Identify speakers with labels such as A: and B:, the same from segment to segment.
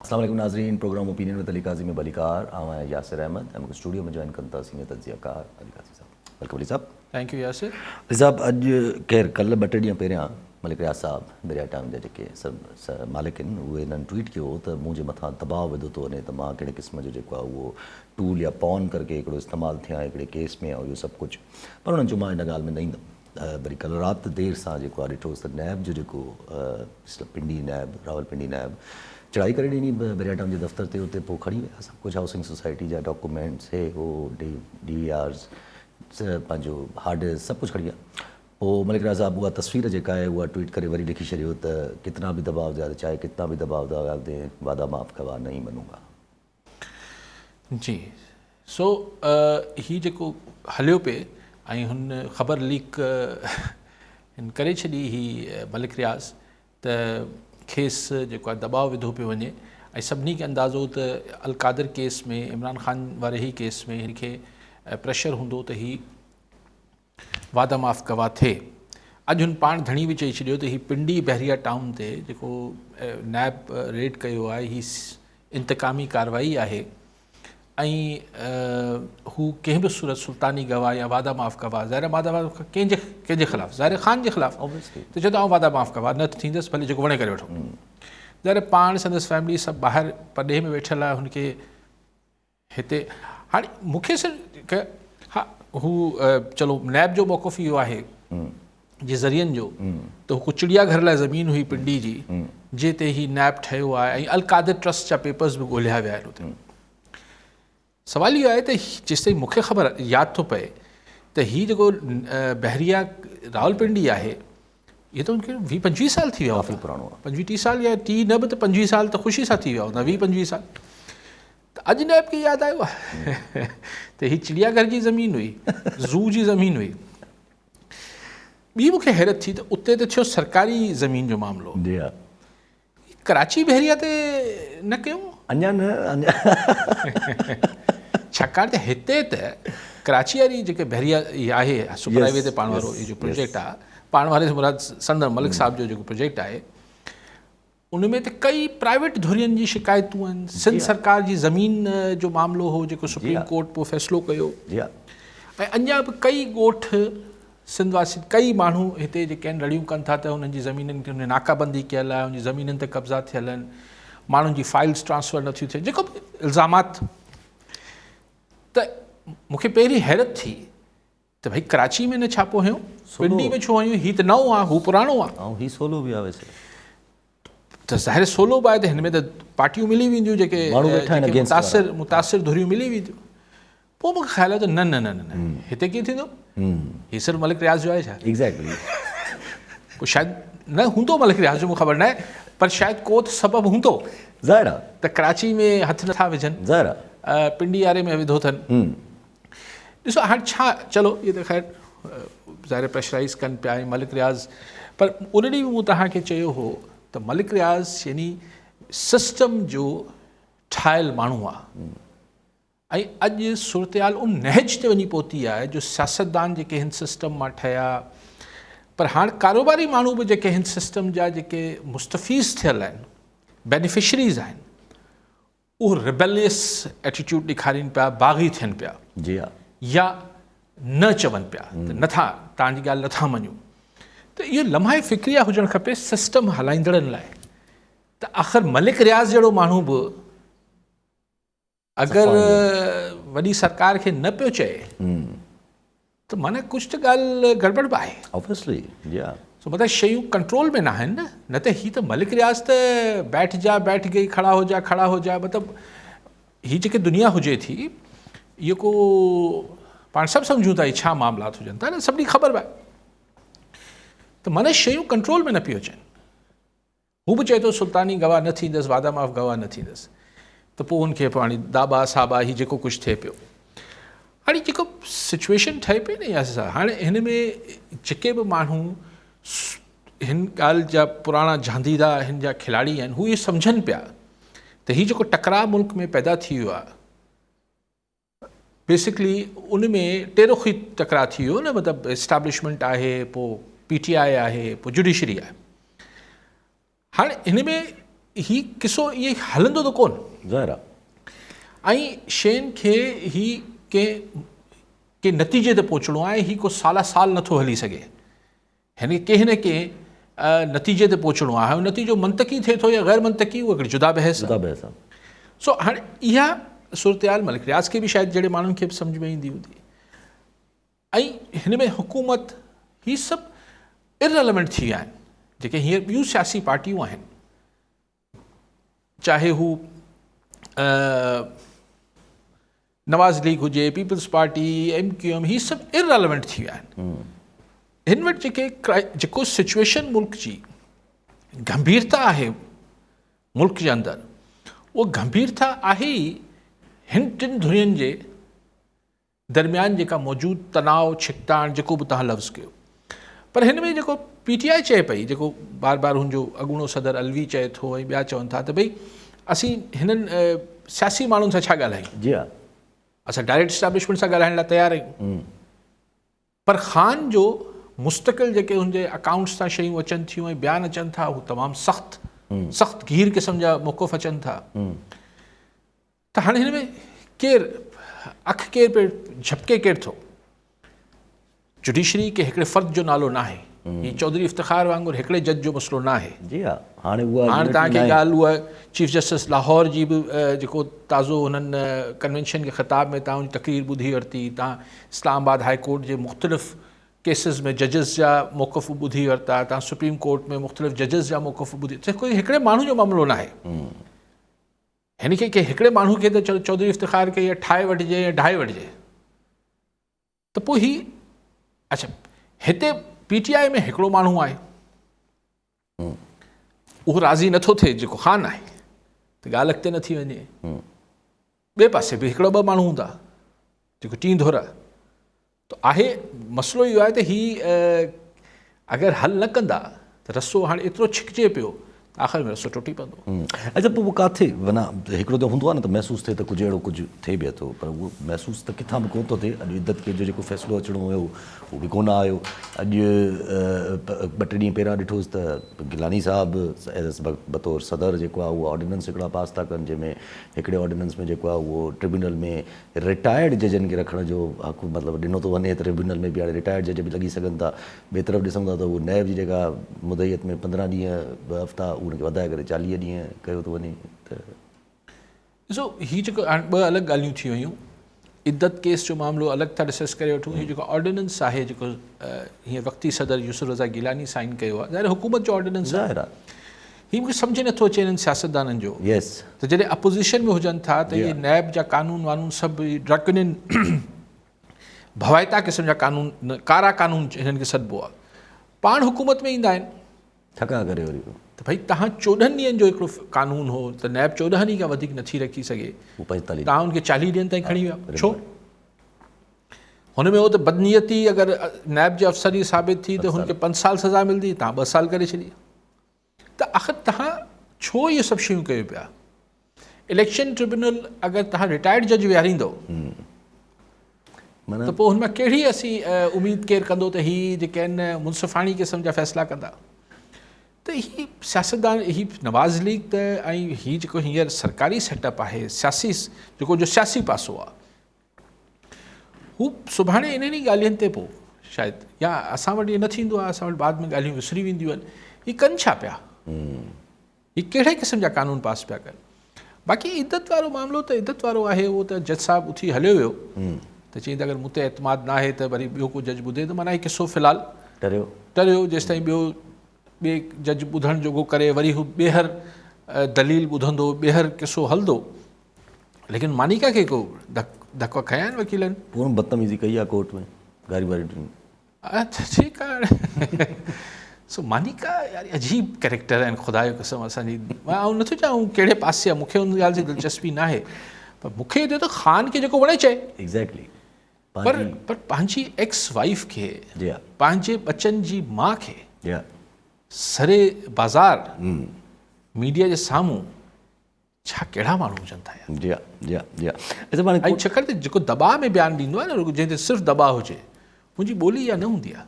A: السلام علیکم ناظرین، پروگرام اوپینین وت علی قاضی میں بلیکار آواں یاسر احمد ہم اسٹوڈیو میں جوائن کرتا سینئر تجزیہ کار علی قاضی صاحب. ویلکم علی صاحب.
B: Thank you Yasir.
A: علی صاحب اج خیر کل ॿ टे ॾींहं पहिरियां मलिक रियाज़ साहब दरिया टाइम जा जेके सभु मालिक आहिनि उहे हिननि ट्वीट कयो त मुंहिंजे मथां दबाव विधो थो वञे त मां कहिड़े क़िस्म जो जेको आहे उहो टूल या पॉन करके हिकिड़ो इस्तेमालु थियां हिकिड़े केस में ऐं इहो सभु कुझु. पर हुननि चयो मां हिन ॻाल्हि में न ईंदुमि. वरी कल्ह राति देरि सां जेको आहे ॾिठोसि त नैब जो जेको पिंडी नैब रावलपिंडी नैब चढ़ाई करे ॾिनी दरिया टाइम जे दफ़्तर ते. उते पोइ खणी विया सभु कुझु हाउसिंग सोसाइटी जा डॉक्यूमेंट्स हे हो DVRs पंहिंजो हार्ड डिस्क सभु कुझु खणी विया. पोइ मलिक रियाज़ साहब उहा तस्वीर जेका आहे उहा ट्वीट करे वरी लिखी छॾियो त कितना भी दबाव ज़्यादा चाहे कितना भी दबाव ज़्यादा दे वादा माफ़ कवा नहीं मनूंगा.
B: जी सो ही जेको हलियो पिए ऐं हुन ख़बर लीक हिन करे छॾी ही मलिक रियाज़ त खेसि जेको आहे दबाव विधो पियो वञे ऐं सभिनी खे अंदाज़ो त अलकादर केस में इमरान ख़ान वारे ई केस में हिन खे प्रेशर हूंदो त ही वादा माफ़ कवा थिए. अॼु हुन पाण धणी बि चई छॾियो त ही पिंडी बहरिया टाउन ते जेको नैब रेड कयो आहे ही इंतकामी कार्रवाई आहे ऐं हू कंहिं बि सूरत सुल्तानी गवाह या वादा माफ़ कवा ज़ाहिर वादा माफ़ कंहिंजे ख़िलाफ़ु ज़ाहिर ख़ान जे ख़िलाफ़ु त चए थो आउं वादा माफ़ कवा न थींदसि भले जेको वणे करे वठो. ज़ाहिर पाण संदसि फैमिली सभु ॿाहिरि परॾे में वेठल आहे हुनखे हिते हाणे मूंखे सिर्फ़ु हा हू चलो नैब जो मौक़िफ़ इहो आहे जे ज़रियनि जो त हू चिड़िया घर लाइ ज़मीन हुई पिंडी जी जिते ही नैब ठहियो आहे ऐं अलकादर ट्रस्ट जा पेपर्स बि ॻोल्हिया विया आहिनि उते. सवाल इहो आहे त जेसिताईं मूंखे ख़बर यादि थो पए त हीउ जेको बहरिया रावलपिंडी आहे इहो त उनखे 20-25 साल थी विया हुआ.
A: पुराणो आहे
B: 25-30 साल या 30 न बि त 25 साल त ख़ुशी सां थी विया हूंदा 20-25 साल. त अॼु नैब खे यादि आयो आहे त हीअ चिड़ियाघर जी ज़मीन हुई ज़ू जी ज़मीन हुई. ॿी मूंखे हैरत थी त उते त थियो सरकारी ज़मीन जो मामिलो. कराची बहरिया ते न कयूं
A: अञा न
B: छाकाणि त हिते त कराची वारी जेके बहरिया इहा आहे सुपर हाईवे ते पाण वारो इहो जो प्रोजेक्ट आहे पाण वारे मुराद संदर मलिक साहब जो जेको प्रोजेक्ट आहे उन में त कई प्राइवेट धुरियनि जी शिकायतूं आहिनि. सिंध सरकार जी ज़मीन जो मामिलो हो जेको सुप्रीम कोर्ट पोइ फ़ैसिलो कयो ऐं अञा बि कई ॻोठ सिंध वासी कई माण्हू हिते जेके आहिनि लड़ियूं कनि था त हुननि जी ज़मीननि खे नाकाबंदी कयल आहे हुनजी ज़मीननि ते कब्ज़ा थियल आहिनि माण्हुनि जी फाइल्स ट्रांसफर नथियूं थियनि जेको बि इल्ज़ामात. त मूंखे पहिरीं हैरत थी त भई कराची में न छापो हुयो पिंडी में छो आयूं हीउ त नओं आहे हू पुराणो आहे
A: ऐं हीउ सोलो बि आहे वैसे
B: त ज़ाहिर सोलो बि आहे त हिन में त पार्टियूं मिली वेंदियूं जेके मुतासिर धुरियूं मिली वेंदियूं. पोइ मूंखे ख़्यालु आहे त न न न न हिते कीअं थींदो हीउ सिर्फ़ु मलिक रियाज़ जो आहे छा
A: एग्ज़ैक्टली
B: पोइ शायदि न हूंदो मलिक रियाज़ जो मूंखे ख़बर न आहे पर शायदि को त सबबु हूंदो
A: ज़ाहिर आहे
B: त कराची में हथु नथा विझनि
A: ज़ाहिर आहे
B: पिंडी वारे में विधो अथनि. ॾिसो हाणे छा चलो इहे त ख़ैर ज़ाहिर प्रेशराइज़ कनि पिया ऐं मलिक रियाज़ पर उन ॾींहुं बि मूं तव्हांखे चयो हो त मलिक रियाज़ यानी सिस्टम जो ठाहियलु माण्हू आहे ऐं अॼु सूरतयाल उन नहज ते वञी पहुती आहे जो सियासतदान जेके हिन सिस्टम मां ठहिया पर हाणे कारोबारी माण्हू बि जेके हिन सिस्टम जा जेके मुस्तफ़ीज़ थियल आहिनि बेनिफिशरीज़ आहिनि उहे रिबेलियस एटीट्यूड ॾेखारीनि पिया बाग़ी थियनि पिया
A: जी हा
B: या न चवनि पिया त नथा तव्हांजी ॻाल्हि नथा मञूं. त इहो लम्हा फ़िक्रिया हुजणु खपे सिस्टम हलाईंदड़नि लाइ त आख़िर मलिक रियाज़ जहिड़ो माण्हू बि अगरि वॾी सरकार खे न पियो चए त माना कुझु त ॻाल्हि गड़बड़ बि आहे
A: ऑब्वियसली
B: सो मतिलबु शयूं कंट्रोल में न आहिनि न त हीअ त मलिक रियाज़ त बैठ गई खड़ा हो जा मतिलबु हीअ जेके दुनिया हुजे थी इहो को पाण सभु सम्झूं था छा मामलात हुजनि था न सभिनी ख़बर बि आहे त माना शयूं कंट्रोल में न पियो अचनि. हू बि चए थो सुल्तानी गवाह न थींदसि वादा माफ़ गवाह न थींदसि त पोइ हुनखे पाणी दाबा साबा हीअ जेको कुझु थिए पियो. हाणे जेको सिचुएशन ठहे पई न यासि हाणे हिन में जेके बि माण्हू हिन ॻाल्हि जा पुराणा झांदीदा हिन जा खिलाड़ी आहिनि हू इहे सम्झनि पिया त हीउ जेको टकराव मुल्क में पैदा थी वियो आहे बेसिकली उन में टेरुखी टकराव थी वियो न मतिलबु एस्टाब्लिशमेंट आहे पोइ PTI आहे पोइ जुडिशरी आहे. हाणे हिन में ही किसो ये हलंदो त कोन
A: ज़ाहिर आहे।
B: ऐं शयुनि खे ही के नतीजे ते पहुचणो आहे, ही को साल नथो हली सघे, यानी कंहिं न कंहिं नतीजे ते पहुचणो आहे। ऐं नतीजो मंतकी थिए थो या गैर मंतकी, उहा हिकिड़ी जुदा बहस आहे। सो हाणे इहा सूरत मलिक रियाज़ खे बि शायदि जहिड़े माण्हुनि खे बि सम्झ में ईंदी हूंदी। ऐं हिन में हुकूमत ही सभु इररिलेवेंट थी विया आहिनि। जेके हींअर ॿियूं सियासी पार्टियूं आहिनि, चाहे हू नवाज़ लीग हुजे, पीपल्स पार्टी, MQM, ही सभु इररिलेवेंट थी विया आहिनि। हिन वटि जेको सिचुएशन मुल्क जी गंभीरता आहे मुल्क जे अंदरि, उहा गंभीरता आहे ई हिन टिनि धुरियुनि जे दरमियान जेका मौजूदु तनाव, छिकताण, जेको बि तव्हां लफ़्ज़ कयो। पर हिन में जेको PTI चए पई, जेको बार बार हुनजो अॻूणो सदर अलवी चए थो ऐं ॿिया चवनि था त भई असीं हिननि सियासी माण्हुनि सां छा ॻाल्हायूं।
A: जी हा,
B: असां डायरेक्ट इस्टेब्लिशमेंट सां ॻाल्हाइण लाइ तयारु आहियूं। पर ख़ान जो मुस्तक़िल जेके हुनजे अकाउंट्स तां शयूं अचनि थियूं ऐं बयान अचनि था, हू तमामु सख़्तु गीर क़िस्म जा मौक़िफ़ अचनि था। त हाणे हिन में केरु अखि केरु पियो झपके केरु थो। जुडिशरी के हिकिड़े फ़र्द जो नालो न आहे, हीअ चौधरी इफ़्तिख़ार वांगुरु हिकिड़े जज जो मसइलो न आहे।
A: जी हा, हाणे
B: तव्हांखे ॻाल्हि उहा चीफ जस्टिस लाहौर जी बि जेको ताज़ो हुननि कन्वेंशन के ख़िताब में तव्हां उनजी तक़रीर ॿुधी वरिती, तव्हां इस्लामाबाद हाई कोर्ट जे मुख़्तलिफ़ केसिस में जजिस जा मौक़िफ़ ॿुधी वरिता, तव्हां सुप्रीम कोर्ट में मुख़्तलिफ़ जजिस जा मौक़िफ़ ॿुधी, त कोई हिकिड़े माण्हू जो मामिलो न आहे। हिन खे के हिकिड़े माण्हू खे त चौधरी इफ़्तिख़ार खे या ठाहे वठिजे या ढाहे वठिजे, त पोइ ही अच्छा हिते PTI में हिकिड़ो माण्हू आहे, उहो राज़ी नथो थिए जेको ख़ान आहे, त ॻाल्हि अॻिते न थी वञे। ॿिए पासे बि हिकिड़ो ॿ माण्हू हूंदा जेको टीं धुर, त आहे मसइलो इहो आहे त ही अगरि हल न कंदा त रस्तो हाणे एतिरो छिकिजे पियो, आख़िर में रस्तो टुटी पवंदो।
A: अच्छा, पोइ उहो काथे माना हिकिड़ो त हूंदो आहे न त महसूसु थिए त कुझु अहिड़ो कुझु थिए बि थो, पर उहो महसूसु त किथां बि कोन थो थिए। अॼु इद्दत के जो जेको फ़ैसिलो अचिणो हुयो उहो बि कोन आयो। अॼु ॿ टे ॾींहं पहिरां ॾिठोसि त गिलानी साहिबु बतौर सदर जेको आहे उहो ऑर्डिनेंस हिकिड़ा पास था कनि, जंहिंमें हिकिड़े ऑर्डिनेंस में जेको आहे उहो ट्रिब्यूनल में रिटायर्ड जजनि खे रखण जो हक़ मतिलबु ॾिनो थो वञे। ट्रिब्यूनल में बि हाणे रिटायर्ड जज बि लॻी सघनि था। ॿिए तरफ़ ॾिसूं था त उहो नैब जी जेका मुदयत में 15 ॾींहं 2 हफ़्ता उनखे वधाए करे 40 ॾींहं कयो थो वञे। त
B: ॾिसो हीअ जेको ॿ अलॻि ॻाल्हियूं थी वियूं। इद्दत केस जो मामिलो अलॻि था डिस्कस करे वठूं। हीअ जेको ऑर्डिनेंस आहे जेको हीअं वक़्ती सदर यूसुफ रज़ा गिलानी साइन कयो आहे, ज़ाहिर हुकूमत जो ऑर्डिनेंस आहे। हीअ मूंखे सम्झ नथो अचे हिननि सियासतदाननि जो त जॾहिं अपोज़िशन में हुजनि था त इहे नैब जा कानून वानून सभु ड्रकनिन भवाइता क़िस्म जा कानून, कारा कानून हिननि खे सॾिबो आहे, पाण हुकूमत में ईंदा आहिनि
A: थका करे वरी
B: त भई तव्हां 14 ॾींहंनि जो हिकिड़ो कानून हो त नैब 14 ॾींहं खां वधीक नथी रखी सघे, तव्हां हुनखे 40 ॾींहंनि ताईं खणी विया। छो? हुन में हो त बदनीयती अगरि नैब जे अफ़सर जी साबित थी त हुनखे 5 साल सज़ा मिलंदी, तव्हां 2 साल करे छॾी। त आख़िर तव्हां छो इहे सभु शयूं कयो पिया? इलेक्शन ट्रिब्यूनल अगरि तव्हां रिटायर्ड जज विहारींदो त पोइ हुन मां कहिड़ी असीं उमेदु केरु कंदो त हीअ जेके आहिनि मुनसिफ़ाणी क़िस्म जा फ़ैसिला कंदा। त ही सियासतदान, ही नवाज़ लीग त ऐं हीअ जेको हींअर सरकारी सेटअप आहे, सियासी जेको जो सियासी पासो आहे, हू सुभाणे इन्हनि ॻाल्हियुनि ते पोइ शायदि या असां वटि इहो न थींदो आहे, असां वटि बाद में ॻाल्हियूं विसरी वेंदियूं आहिनि। हीअ कनि छा पिया? हीअ कहिड़े क़िस्म जा कानून पास पिया कनि? बाक़ी इद्दत वारो मामिलो त इद्दत वारो आहे, उहो त जज साहिबु उथी हलियो वियो त चई त अगरि मूं ते एतमाद न आहे त वरी ॿियो को जज ॿुधे, त माना हीउ किसो फ़िलहालु टरियो जेसिताईं ॿिए जज ॿुधण जोॻो करे, वरी हू ॿीहर दलील ॿुधंदो, ॿीहर किसो हलंदो। लेकिन मानिका खे को धक खया आहिनि वकीलनि,
A: पूरो बदतमीज़ी कई आहे कोर्ट में, गारी वारी।
B: अच्छा ठीकु आहे। सो मानिका यार अजीब कैरेक्टर आहिनि, ख़ुदा जो कसम असांजी। मां नथो चवां कहिड़े पासे आहे, मूंखे हुन ॻाल्हि जी दिलचस्पी न आहे, पर मूंखे इहो त ख़ान खे जेको वणे चए।
A: एग्ज़ैक्टली।
B: पर पंहिंजी एक्स वाइफ खे, पंहिंजे बचनि जी माउ खे सरे बाज़ार मीडिया जे साम्हूं छा कहिड़ा माण्हू हुजनि था यार। ऐं छाकाणि त जेको दॿाउ में बयानु ॾींदो आहे न, जंहिं ते सिर्फ़ु दॿाउ हुजे, मुंहिंजी ॿोली इहा न हूंदी आहे।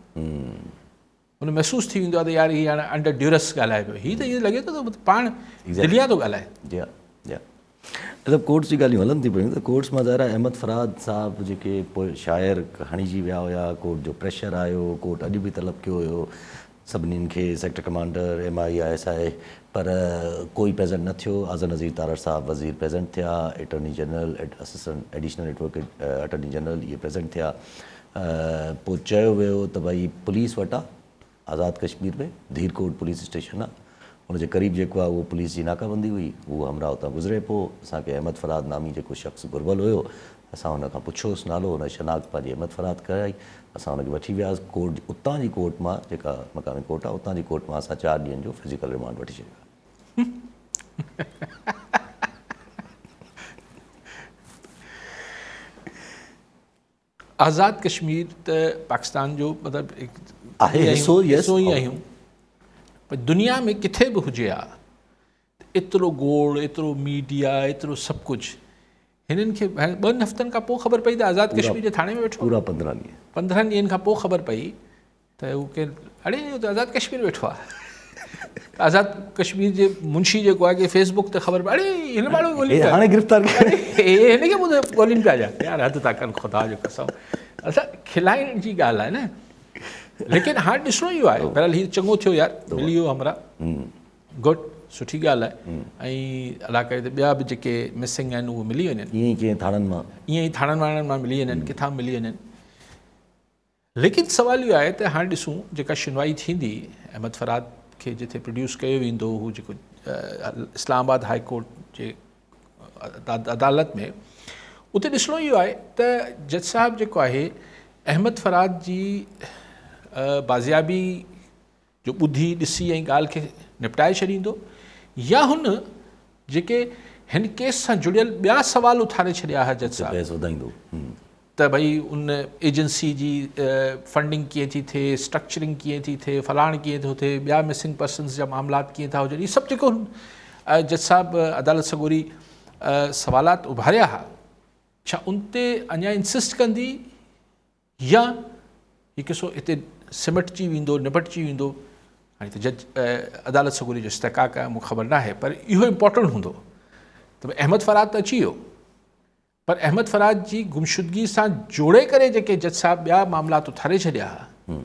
B: हुन महसूसु थी वेंदो आहे त यार हीअ हाणे अंडर ड्यूरस ॻाल्हाए पियो, हीअ त ईअं लॻे थो त पाण दिलिया थो ॻाल्हाए।
A: या मतिलबु कोर्ट्स जी ॻाल्हियूं हलनि थी पियूं त कोर्ट्स मां ज़ाहिर आहे अहमद फराद साहब जेके पोइ शाइर हणिजी विया हुया, कोर्ट जो प्रेशर आयो, कोर्ट अॼु बि तलब कयो हुयो सभिनीनि खे, सेक्टर कमांडर MI ISI, पर कोई प्रेज़ेंट न थियो। आज़म नज़ीर तारड़ साहब वज़ीर प्रेज़ेंट थिया, attorney general assistant additional advocate attorney general इहे प्रेज़ेंट थिया। पोइ चयो वियो त भई पुलिस वटि आहे आज़ाद कश्मीर में धीरकोट पुलिस स्टेशन आहे, हुनजे क़रीब जेको आहे उहो पुलिस जी नाकाबंदी हुई, उहो हमरा उतां गुज़रे पियो। असांखे अहमद फराद नामी जेको शख़्स घुरबल हुयो, असां हुन खां पुछियोसीं नालो, हुन शनाख़्त पंहिंजी अहमद फराद कराई, असां हुनखे वठी वियासीं कोर्ट, उतां जी कोर्ट मां, जेका मक़ामी कोर्ट आहे उतां जी कोर्ट मां असां 4 ॾींहंनि जो फिज़िकल रिमांड वठी छॾियो।
B: आज़ाद कश्मीर त पाकिस्तान जो मतिलबु
A: आहे हिसो
B: ई आहियूं, पर दुनिया में किथे बि हुजे हा एतिरो गोड़, एतिरो मीडिया, एतिरो सभु कुझु, हिननि खे 2 हफ़्तनि खां पोइ ख़बर पई त आज़ाद कश्मीर जे थाणे में वेठो,
A: पूरा 15 ॾींहं
B: 15 ॾींहंनि खां पोइ ख़बर पई त हू केरु, अड़े इहो त आज़ाद कश्मीर वेठो आहे। आज़ाद कश्मीर जे मुंशी जेको आहे कि फेसबुक ते ख़बर पई, अड़े हिन माण्हू ॻोल्हिनि पिया,
A: हाणे गिरफ़्तार
B: हिनखे ॿुधो ॻोल्हिनि पिया यार, हद था कनि ख़ुदा जो कसम। असां खिलाइण जी ॻाल्हि आहे न, लेकिन हाणे ॾिसणो इहो आहे, बहरहाल हीउ चङो थियो यार, मिली वियो हमरा, गुड, सुठी ॻाल्हि आहे। ऐं अलाह करे त ॿिया बि जेके मिसिंग आहिनि उहे मिली वञनि,
A: ईअं ई कीअं थाणनि मां,
B: ईअं ई थाणनि वाणनि मां मिली वञनि, किथां मिली वञनि। लेकिन सुवाल इहो आहे त हाणे ॾिसूं जेका सुनवाई थींदी, अहमद फराद खे जिथे प्रोड्यूस कयो वेंदो, हू जेको इस्लामाबाद हाई कोर्ट जे अदालत में, उते ॾिसणो इहो आहे त जज साहब जेको आहे अहमद फराद जी बाज़ियाबी जो ॿुधी ॾिसी ऐं ॻाल्हि खे निपटाए छॾींदो, या हुन जेके हिन केस सां जुड़ियल ॿिया सवाल उथारे छॾिया हुआ जज साहब
A: वधाईंदो
B: त भई उन एजेंसी जी फंडिंग कीअं थी थिए, स्ट्रक्चरिंग कीअं थी थिए, फलाण कीअं थो थिए, ॿिया मिसिंग पर्सन्स जा मामलात कीअं था हुजनि, इहे सभु जेको जज साहब अदालत सॻोरी सवालात उभारिया हुआ, छा उन ते अञा इंसिस्ट कंदी या हीउ किसो हिते सिमटजी वेंदो, निपटजी वेंदो? हाणे त जज अदालत सॻोरी जो इस्तेकाक आहे, मूंखे ख़बर न आहे, पर इहो इम्पोर्टेंट हूंदो त भई अहमद फराद त अची वियो, पर अहमद फराद जी गुमशुदगी सां जोड़े करे जेके जज साहब ॿिया मामलात उथारे छॾिया हुआ,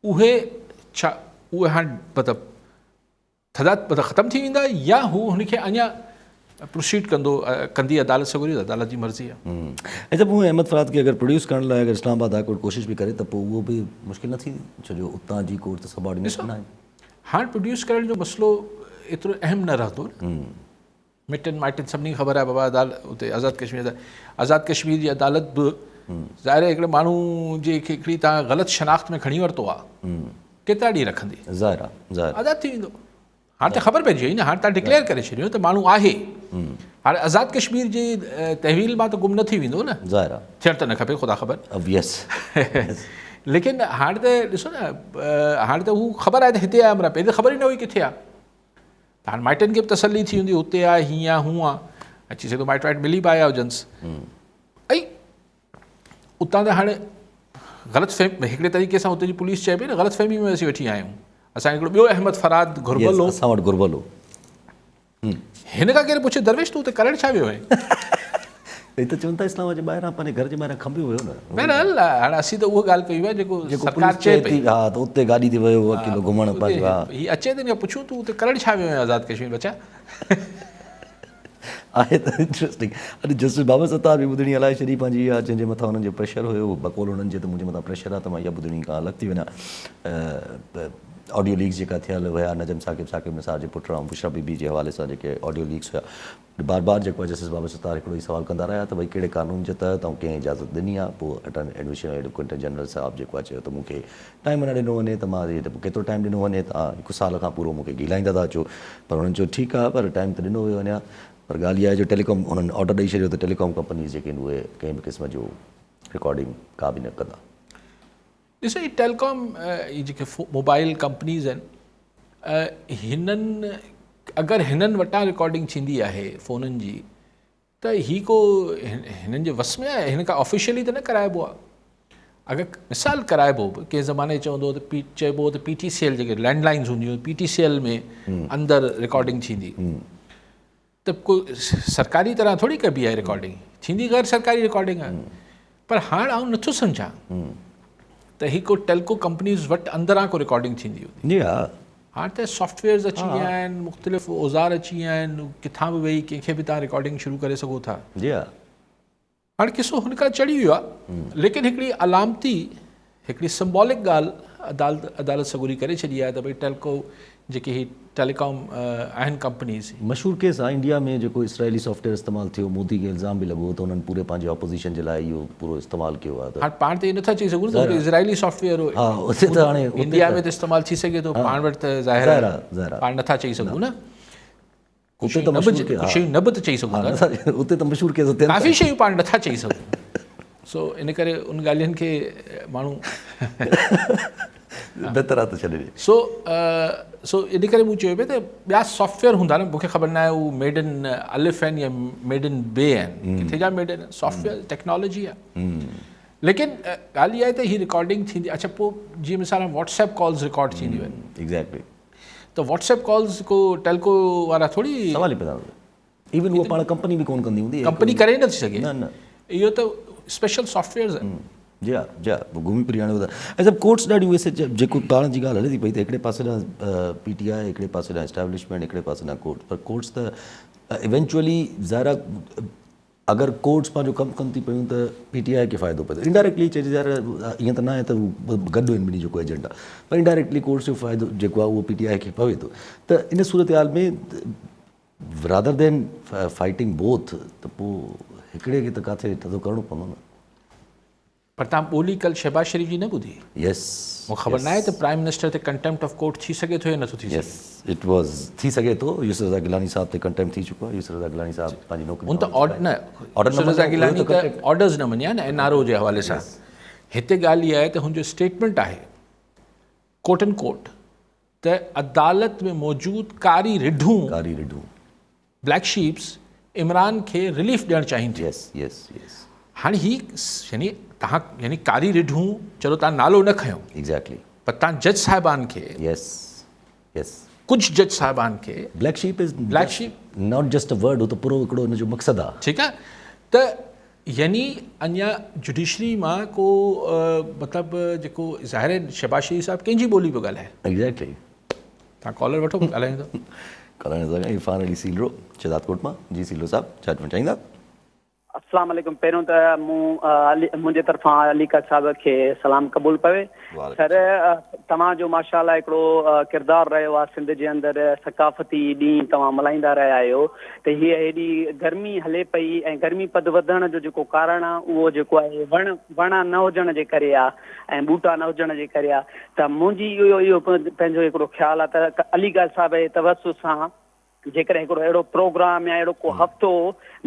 B: उहे छा उहे हाणे मतिलबु मतिलबु ख़तमु थी वेंदा, या हू हुनखे अञा प्रोसीड कंदी अदालत सॻोरी, अदालत जी मर्ज़ी आहे।
A: ऐं त पोइ अहमद फराद खे अगरि प्रोड्यूस करण लाइ अगरि इस्लामाबाद हाई कोर्ट कोशिशि बि करे त पोइ उहो बि मुश्किल न थींदी, छो जो उतां जी कोर्ट त सबऑर्डिनेट न आहे।
B: हाणे प्रोड्यूस करण जो मसइलो एतिरो अहम न रहंदो न, मिटनि माइटनि सभिनी खे ख़बर आहे बाबा अदालत उते आज़ाद कश्मीर जी अदालत बि ज़ाहिर आहे हिकिड़े माण्हू जे हिकिड़ी तव्हां ग़लति शनाख़्त में खणी वरितो आहे, केतिरा ॾींहं रखंदी, आज़ादु थी वेंदो। हाणे त ख़बर पइजी वई न, हाणे तव्हां डिक्लेयर करे छॾियो त माण्हू आहे, हाणे आज़ाद कश्मीर जी तहवील मां त गुम न थी वेंदो न, थियणु त न खपे ख़ुदा ख़बर, लेकिन हाणे त ॾिसो न, हाणे त हू ख़बर आहे त हिते आहे हमरा, पहिरीं त ख़बर ई न हुई किथे आहे, हाणे माइटनि खे बि तसली थी हूंदी हुते आहे, हीअं आहे, हूअं आहे, अची सघंदो माइट वाइट मिली बि आया हुजनिसि, ऐं उतां त हाणे ग़लति हिकिड़े तरीक़े सां हुते जी पुलिस चए पई न ग़लति फहमी में असीं वेठी आहियूं, असां हिकिड़ो ॿियो अहमद फराद घुरबल हो,
A: असां वटि घुरबल हो,
B: हिन खां केरु पुछे दरवेश तूं हुते करणु छा वियो आहे?
A: त चवनि था इस्लाम जे ॿाहिरां पंहिंजे घर जे ॿाहिरां खंबियो वियो न,
B: बहरहाल हाणे असीं त उहा ॻाल्हि कई आहे जेको सरकार चए पई,
A: हा त उते गाॾी ते वियो अकेलो घुमण पंहिंजो,
B: हीअ अचे त पुछूं तूं हुते करणु छा वियो आहे आज़ाद कश्मीर बचा?
A: आहे त इंट्रस्टिंग। अॼु जस्टिस बाबर सत्तार बि ॿुधणी हलाए छॾी पंहिंजी इहा, जंहिंजे मथां हुननि जो प्रेशर हुयो, बकौल हुननि जे त मुंहिंजे मथां प्रेशर आहे त मां इहा ॿुधणी खां अलॻि थी वञा। ऑडियो लीक्स जेका थियल हुया नजम साकिब निसार जे पुटु ऐं बुशरा बीबी जे हवाले सां जेके ऑडियो लीक्स हुया, बार बार जेको आहे जस्टिस बाबर सत्तार हिकिड़ो ई सुवाल कंदा रहिया त भई कहिड़े कानून जे तहत ऐं कंहिं इजाज़त ॾिनी आहे। पोइ एडमिशन एडवोकेट जनरल साहिबु जेको आहे चयो त मूंखे टाइम न ॾिनो वञे, त मां केतिरो टाइम ॾिनो वञे, तव्हां 1 साल खां पूरो मूंखे गिलाईंदा था अचो, पर हुननि चयो ठीकु आहे, पर टाइम त ॾिनो वियो वञा। पर ॻाल्हि इहा आहे जो टेलीकॉम हुननि ऑडर ॾेई छॾियो त टेलीकॉम कंपनीज़ जेके आहिनि उहे कंहिं बि क़िस्म जो रिकॉर्डिंग का बि न कंदा।
B: ॾिसो हीअ टेलीकॉम जेके मोबाइल कंपनीज़ आहिनि, हिननि अगरि हिननि वटां रिकॉर्डिंग थींदी आहे फ़ोननि जी, त ही को हिननि जे वस में आहे, हिन खां ऑफिशियली त न कराइबो आहे। अगरि मिसाल कराइबो बि कंहिं ज़माने चवंदो त चइबो त PTCL जेके लैंडलाइन्स हूंदियूं PTCL में अंदरि रिकॉर्डिंग थींदी त कोई सरकारी तरह थोरी कबी आहे रिकॉर्डिंग थींदी गैर सरकारी रिकॉर्डिंग आहे पर हाणे आउं नथो सम्झां त ही को टेल्को कंपनीज़ वटि अंदरां को रिकॉर्डिंग थींदी हूंदी
A: जी हा
B: हाणे त सॉफ्टवेयर्स अची विया आहिनि मुख़्तलिफ़ औज़ार अची विया आहिनि किथां बि वेही कंहिंखे बि तव्हां रिकॉर्डिंग शुरू करे सघो था
A: जी हा
B: हाणे किसो हुन खां चढ़ी वियो आहे लेकिन हिकिड़ी अलामती हिकिड़ी सिंबॉलिक ॻाल्हि अदालत सगुरी करे छॾी आहे त भई टेल्को जेके ही टेलीकॉम आहिनि कंपनीज़
A: मशहूरु केस आहे इंडिया में जेको इसराइली सॉफ्टवेयर इस्तेमालु थियो मोदी खे इल्ज़ाम बि लॻो त उन्हनि पूरे पंहिंजे ऑपोज़िशन जे लाइ इहो पूरो इस्तेमालु कयो आहे
B: हाणे पाण त इहे नथा चई सघूं न इज़राइली सॉफ्टवेयर
A: हा उते त हाणे
B: इंडिया में त इस्तेमालु थी सघे थो पाण वटि त ज़ाहिर आहे पाण नथा चई सघूं न
A: उते त
B: शयूं न बि त चई सघूं था
A: उते त मशहूरु केस
B: काफ़ी शयूं पाण नथा चई सघूं सो इन करे उन ॻाल्हियुनि खे माण्हू
A: बहितर आहे त छॾे ॾे
B: सो इन करे मूं चयो पिए त ॿिया सॉफ्टवेयर हूंदा न मूंखे ख़बर न आहे उहे मेड इन अलिफ आहिनि या मेड इन बे आहिनि किथे जा मेड इन सॉफ्टवेयर टेक्नोलॉजी आहे लेकिन ॻाल्हि इहा आहे त हीअ रिकॉर्डिंग थींदी अच्छा पोइ जीअं मिसाल व्हाट्सएप कॉल्स रिकॉर्ड थींदियूं आहिनि
A: एग्ज़ैक्टली
B: त व्हाट्सएप कॉल्स को टेल्को वारा थोरी
A: सवाल ई पैदा इवन उहा पाण कंपनी बि कोन कंदी हूंदी
B: कंपनी करे नथी सघे
A: न
B: इहो त स्पेशल सॉफ्टवेयर आहिनि
A: जी हा जी हा घुमी फिरी हाणे ॿुधाए ऐं सभु कोर्ट्स ॾाढियूं वैसे जेको पाण जी ॻाल्हि हले थी पई त हिकिड़े पासे ॾांहुं PTI हिकिड़े पासे ॾांहुं एस्टेब्लिशमेंट हिकिड़े पासे ॾांहुं कोर्ट्स पर कोर्ट्स त इवेंचुअली ज़ाहिर अगरि कोर्ट्स पंहिंजो कमु कनि थी पियूं त PTI खे फ़ाइदो पए थो इंडायरेक्टली चइजे ज़ाहिर ईअं त न आहे त गॾु आहिनि ॿिन्ही जेको एजेंडा पर इंडायरेक्टली कोर्ट्स जो फ़ाइदो जेको आहे उहो PTI खे पवे थो त इन सूरत हाल में रादर देन फाइटिंग बोथ त पोइ हिकिड़े खे त किथे थधो करिणो पवंदो न
B: पर तव्हां ॿोली कल्ह शहबाज शरीफ़ जी न ॿुधी
A: यस
B: मूंखे ख़बर न आहे त प्राइम मिनिस्टर ते कंटेम्प्ट ऑफ कोर्ट थी सघे थो या नथो थी सघे
A: इट वॉज़ थी सघे थो यूसुफ रज़ा गिलानी साहब ते कंटेम्प्ट थी चुको आहे यूसुफ रज़ा गिलानी साहब पंहिंजी नौकरी
B: हुन त यूसुफ रज़ा गिलानी त ऑर्डर्स न मञिया न NRO जे हवाले सां हिते ॻाल्हि इहा आहे त हुनजो स्टेटमेंट आहे कोट एंड कोट त अदालत में मौजूदु कारी रिढूं ब्लैक शीप्स इमरान खे रिलीफ ॾियणु चाहिनि थियूं
A: यस यस यस
B: हाणे ही यानी तव्हां यानी कारी रिढूं चलो तव्हां नालो न खयो
A: एग्जैक्टली
B: पर तव्हां जज साहिबान खे
A: यस यस
B: कुझु जज साहिबान खे
A: black sheep not just a word हो त पूरो हिकिड़ो हुनजो मक़सदु आहे
B: ठीकु आहे त यानी अञा जुडिशरी मां को मतिलबु जेको ज़ाहिर आहे शहबाज शरीफ़ साहिबु कंहिंजी ॿोली पियो ॻाल्हाए
A: एग्जैक्टली
B: तव्हां कॉलर वठो ॻाल्हाईंदो
A: ॻाल्हाइण सां इरफान अली सीलरो शहदादकोट मां जी सीलो साहब छा चवणु चाहींदा
C: अस्सलाम वालेकुम पहिरियों त मुंहिंजे तरफ़ां अलीकाद साहिब खे सलाम क़बूल पवे सर तव्हांजो माशाअल्लाह हिकिड़ो किरदारु रहियो आहे सिंध जे अंदरि सकाफ़ती ॾींहुं तव्हां मल्हाईंदा रहिया आहियो त हीअ हेॾी गर्मी हले पई ऐं गर्मी पद वधण जो जेको कारण आहे उहो जेको आहे वण न हुजण जे करे आहे ऐं ॿूटा न हुजण जे करे आहे त मुंहिंजी इहो पंहिंजो हिकिड़ो ख़्यालु आहे त अलीकाद साहिब जे तवसुस सां जेकॾहिं हिकिड़ो अहिड़ो प्रोग्राम या अहिड़ो को हफ़्तो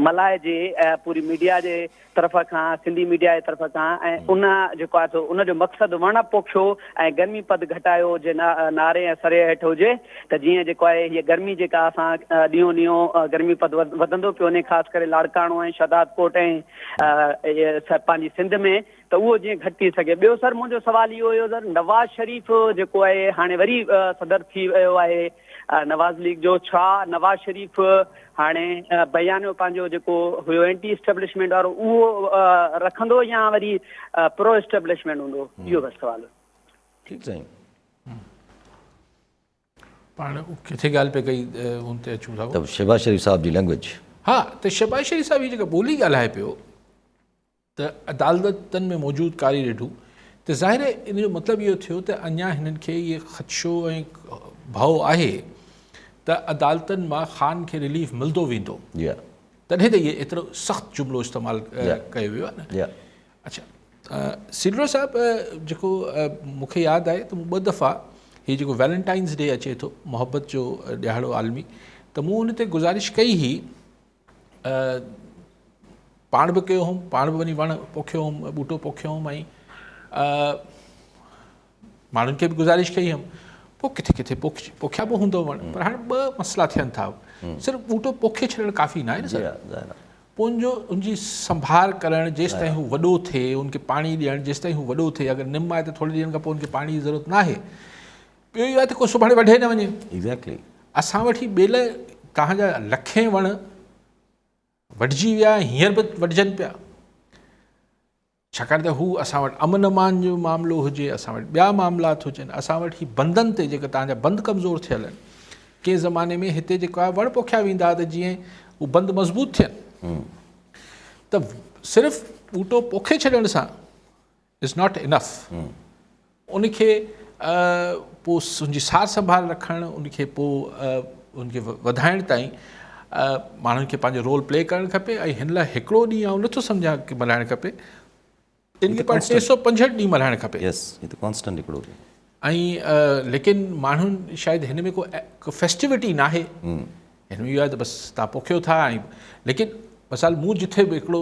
C: मल्हाइजे पूरी मीडिया जे तरफ़ खां सिंधी मीडिया जे तरफ़ खां ऐं उन जेको आहे उनजो मक़सदु वण पोखियो ऐं गर्मी पद घटायो जे नारे ऐं सरे हेठि हुजे त जीअं जेको आहे हीअ गर्मी जेका असां ॾींहों ॾींहों गर्मी पद वधंदो पियो वञे ख़ासि करे लाड़काणो ऐं शहदादकोट ऐं पंहिंजी सिंध में त उहो जीअं घटि थी सघे ॿियो सर मुंहिंजो सुवालु इहो हुयो सर नवाज़ शरीफ़ जेको आहे हाणे वरी सदर थी वियो आहे नवाज़ लीग जो छा नवाज़ शरीफ़ हाणे बयानियो पंहिंजो जेको हुयो एंटी एस्टेब्लिशमेंट वारो उहो रखंदो या वरी प्रो एस्टेब्लिशमेंट हूंदो इहो बसि सुवालु
A: ठीकु साईं
B: पाण किथे ॻाल्हि पे कई हुन ते अचूं था
A: त शहबाज शरीफ़ साहब जी लैंग्वेज
B: हा त शहबाज शरीफ़ साहब जी जेका ॿोली ॻाल्हाए पियो त अदालतनि में मौजूदु कारी रिढूं त ज़ाहिर आहे इन जो मतिलबु इहो थियो त अञा हिननि खे इहे ख़दशो ऐं भउ आहे त अदालतनि मां ख़ान खे रिलीफ मिलंदो वेंदो तॾहिं त इहे एतिरो सख़्तु जुमिलो इस्तेमालु कयो वियो आहे न अच्छा सीलरो साहिबु जेको मूंखे यादि आहे त मूं 2 दफ़ा हीअ जेको वैलेंटाइन्स डे अचे थो मुहबत जो ॾियारो आलमी त मूं हुन ते गुज़ारिश कई हुई पाण बि कयो हुउमि पाण बि वञी वण पोखियो हुउमि ॿूटो पोखियो हुउमि ऐं माण्हुनि खे बि गुज़ारिश कई हुअमि पोइ किथे किथे पोखिया बि हूंदो वण पर हाणे 2 मसइला थियनि था सिर्फ़ु ॿूटो पोखे छॾणु काफ़ी न आहे न सर पंहिंजो उनजी संभाल करणु जेसि ताईं हू वॾो थिए, उनखे पाणी ॾियणु जेसि ताईं हू वॾो थिए, अगरि निम आहे त थोरे ॾींहंनि खां पोइ उनखे पाणी जी ज़रूरत न आहे। ॿियो इहो आहे त को सुभाणे वढे न वञे।
A: एग्ज़ैक्टली।
B: असां वटि ॿेल तव्हांजा लखे वण वढिजी विया, हींअर बि वढिजनि पिया, छाकाणि त हू असां वटि अमन अमान जो मामिलो हुजे, असां वटि ॿिया मामलात हुजनि, असां वटि ही बंदनि ते जेके तव्हांजा बंदि कमज़ोर थियल आहिनि, कंहिं ज़माने में हिते जेको आहे वण पोखिया वेंदा त जीअं हू बंदि मज़बूत थियनि, त सिर्फ़ु ॿूटो पोखे छॾण सां इज़ नॉट इनफ। उनखे पोइ उनजी सार संभाल रखणु, उनखे पोइ उनखे वधाइण ताईं माण्हुनि खे पंहिंजो रोल प्ले करणु खपे। ऐं हिन लाइ हिकिड़ो ॾींहुं आउं नथो सम्झां की मल्हाइणु खपे, इनखे पाण 365 ॾींहं मल्हाइणु खपे।
A: यस, ही त कॉन्स्टेंट हिकिड़ो।
B: ऐं लेकिन माण्हुनि शायदि हिन में को फेस्टिविटी न आहे, हिन में इहो आहे त बसि तव्हां पोखियो था। ऐं लेकिन मिसाल मूं जिथे बि हिकिड़ो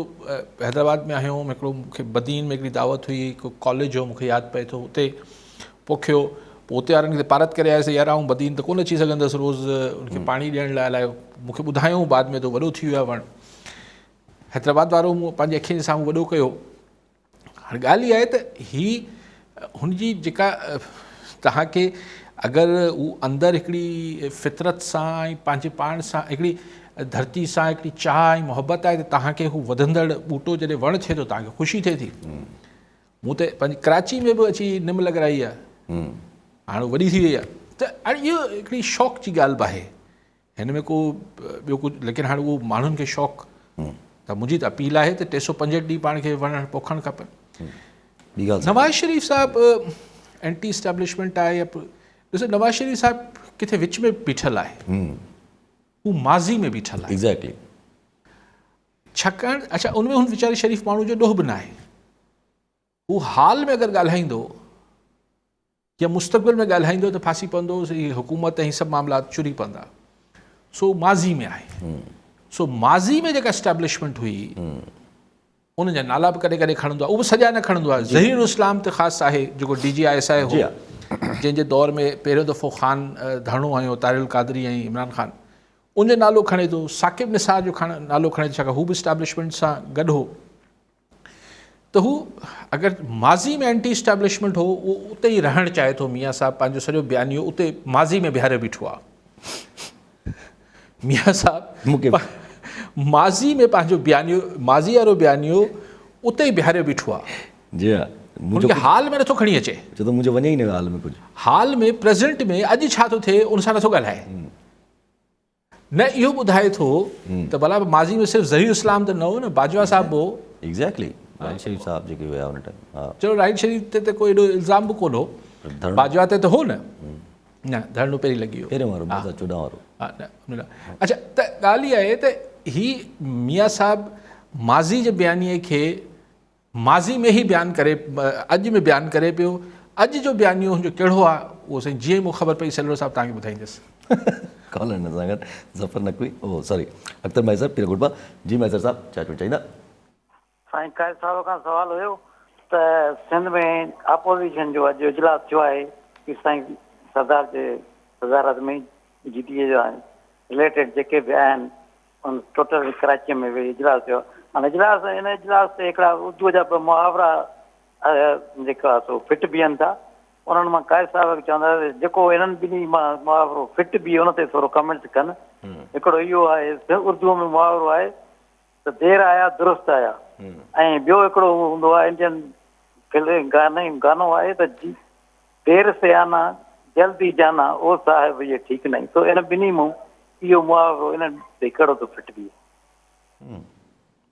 B: हैदराबाद में आयो हुउमि, हिकिड़ो मूंखे बदीन में हिकिड़ी दावत हुई, हिकु कॉलेज हो मूंखे यादि पए थो, उते पोखियो। पोइ उते वारनि खे पारत करे आयासीं, यार आउं बदीन त कोन अची सघंदुसि रोज़ु उनखे पाणी ॾियण लाइ। अलाए मूंखे ॿुधायूं बाद में त वॾो थी वियो आहे वणु। हैदराबाद वारो मूं पंहिंजी अखियुनि जे साम्हूं वॾो कयो। हाणे ॻाल्हि इहा आहे त हुनजी जेका तव्हांखे अगरि हू अंदरि हिकिड़ी फितरत सां ऐं पंहिंजे पाण सां हिकिड़ी धरती सां हिकिड़ी चाह ऐं मोहबत आहे त तव्हांखे हू वधंदड़ ॿूटो जॾहिं वणु थिए थो तव्हांखे ख़ुशी थिए थी। मूं त पंहिंजी कराची में बि अची निम लॻाई आहे, हाणे वॾी थी वई आहे। त हाणे इहो हिकिड़ी शौक़ जी ॻाल्हि बि आहे, हिन में को ॿियो कुझु, लेकिन हाणे उहो माण्हुनि खे शौक़ु, त मुंहिंजी त अपील आहे त 365 ॾींहं पाण खे वण पोखणु खपनि। नवाज़ शरीफ़ साहिबु एंटी इस्टेब्लिशमेंट आहे, या ॾिसो नवाज़ शरीफ़ साहिबु किथे विच में बीठल आहे, हू माज़ी में बीठल आहे।
A: एग्ज़ैक्टली।
B: छाकाणि अच्छा उनमें हुन वीचारे शरीफ़ माण्हू जो ॾोह बि न आहे। हू हाल में अगरि ॻाल्हाईंदो या मुस्तक़बिल में ॻाल्हाईंदो त फासी पवंदो, हीअ हुकूमत ऐं सभु मामलात चुरी पवंदा। सो माज़ी में आहे। सो माज़ी में जेका इस्टेब्लिशमेंट हुई उनजा नाला बि कॾहिं कॾहिं खणंदो आहे, उहो बि सॼा न खणंदो आहे। ज़हीरुल इस्लाम त ख़ासि आहे, जेको DGISI हो, जंहिंजे दौर में पहिरियों दफ़ो ख़ान धरणो हयो, तारिल क़ादरी ऐं इमरान ख़ान, उनजो नालो खणे थो। साकिब निसार जो नालो खणे थो, छाकाणि हू बि इस्टेब्लिशमेंट सां गॾु हो। त हू अगरि माज़ी में एंटी इस्टेब्लिशमेंट हो, उहो उते ई रहणु चाहे थो। मियाँ साहिबु पंहिंजो सॼो बयानियो उते माज़ी में बिहारे बीठो आहे। मियाँ साहिबु माज़ी में पंहिंजो बयानियो, माज़ी वारो बयानियो उते ई बिहारे बीठो आहे।
A: जी हा,
B: मुंहिंजे हाल में नथो खणी अचे,
A: छो त मुंहिंजो वञे ई न हाल में कुझु।
B: हाल में प्रेज़ेंट में अॼु छा थो थिए उन सां नथो ॻाल्हाए। न इहो ॿुधाए थो त भला माज़ी में सिर्फ़ु ज़हीरुल इस्लाम त न हो न, बाजवा साहिबु हो।
A: एग्ज़ैक्टली, राहिल शरीफ़ साहिबु जेके हुया हुन टाइम। हा
B: चलो राहिल शरीफ़ ते त कोई एॾो इल्ज़ाम बि कोन हो, बाजवा ते त हो न धरणो पहिरीं लॻी वियो,
A: पहिरियों वारो 2014 वारो।
B: हा न। अच्छा, त ॻाल्हि इहा आहे त ही मियाँ साहिबु माज़ी जे बयानीअ खे माज़ी में ई बयानु करे, अॼु में बयानु करे पियो। अॼु जो बयानियो हुनजो कहिड़ो आहे उहो साईं जीअं मूंखे ख़बर पई सलवर साहिबु तव्हांखे ॿुधाईंदुसि।
A: कॉल हिन सां गॾु ज़फ़र नक़वी, ओ सॉरी अख्तर मैसर पीर गुडबा। जी मैसर साहिबु छा चवणु चाहींदा?
D: साईं काइद साहिब खां सुवालु हुयो त सिंध में अपोज़िशन जो अॼु इजलास थियो आहे कि साईं सरदार जे सदारत में GTA जो आहे रिलेटेड जेके बि आहिनि उन टोटल कराचीअ में वेही इजलास थियो। हाणे इन इजलास ते हिकिड़ा उर्दूअ जा ॿ मुहावरा जेका आहे सो फिट बीहनि था। उन्हनि मां काइद साहिब खे चवंदा जेको इन्हनि ॿिन्ही मां मुहावरो फिट बीहे उन ते थोरो कमेंट कनि। हिकिड़ो इहो आहे, उर्दूअ में मुहावरो आहे त देर आया दुरुस्त आया, ऐं ॿियो हिकिड़ो हूंदो आहे इंडियन गानो आहे त देर से आना जल्दी जाना ओ साहिब ये ठीक नहीं। तो इन ॿिन्ही मां इहो मुहावरो इन्हनि ते कहिड़ो थो फिट बीहे?